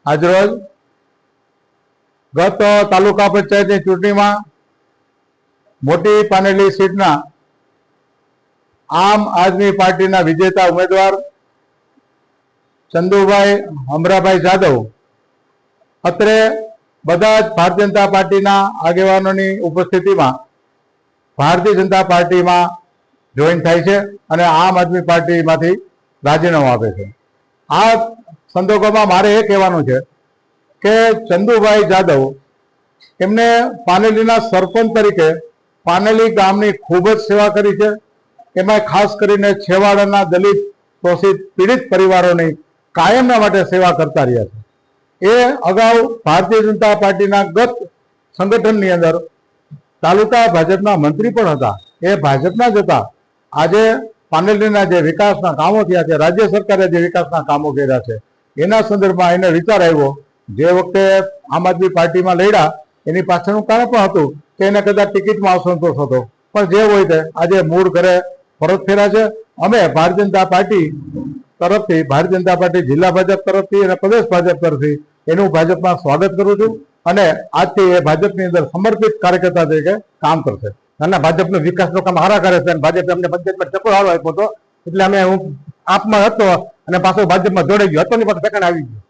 આજરોજ ગત તાલુકા પંચાયતની ચૂંટણીમાં મોટી પાનેલી સીટના આમ આદમી પાર્ટીના વિજેતા ઉમેદવાર ચંદુભાઈ હમરાભાઈ જાદવ અત્રે બધા જ ભારતીય જનતા પાર્ટીના આગેવાનોની ઉપસ્થિતિમાં ભારતીય જનતા પાર્ટીમાં જોઈન થાય છે અને આમ આદમી પાર્ટીમાંથી રાજીનામું આપે છે। આ સંદર્ભમાં મારે એ કહેવાનું છે કે ચંદુભાઈ જાદવ એમને પાનેલીના સરપંચ તરીકે પાનેલી ગામની ખૂબ જ સેવા કરી છે। એમાં ખાસ કરીને છેવાડાના દલિત શોષિત પીડિત પરિવારોની કાયમના માટે સેવા કરતા રહ્યા છે। એ અગાઉ ભારતીય જનતા પાર્ટીના ગત સંગઠનની અંદર તાલુકા ભાજપના મંત્રી પણ હતા। એ ભાજપના જ હતા। આજે પાનેલીના જે વિકાસના કામો થયા છે, રાજ્ય સરકારે જે વિકાસના કામો કર્યા છે, એના સંદર્ભમાં એને વિચાર આવ્યો। જે વખતે આમ આદમી પાર્ટીમાં લડ્યા એની પાછળનું કારણ પણ હતું કે એને કદાચ ટિકિટમાં અસંતોષ હતો, પણ જે હોય તે આજે મૂળ ઘરે પરત ફેર્યા છે। અમે ભારતીય જનતા પાર્ટી તરફથી, ભારતીય જનતા પાર્ટી જિલ્લા ભાજપ તરફથી અને પ્રદેશ ભાજપ તરફથી એનું ભાજપમાં સ્વાગત કરું છું અને આજથી એ ભાજપની અંદર સમર્પિત કાર્યકર્તા તરીકે કામ કરશે। ના, ભાજપનો વિકાસનું કામ સારા કરે છે અને ભાજપે અમને પંચાયતમાં ટકો સારો આપ્યો હતો, એટલે અમે હું આપમાં હતો અને પાછો ભાજપમાં જોડાઈ ગયો હતો ને પાછો ઠેકાણે આવી ગયો।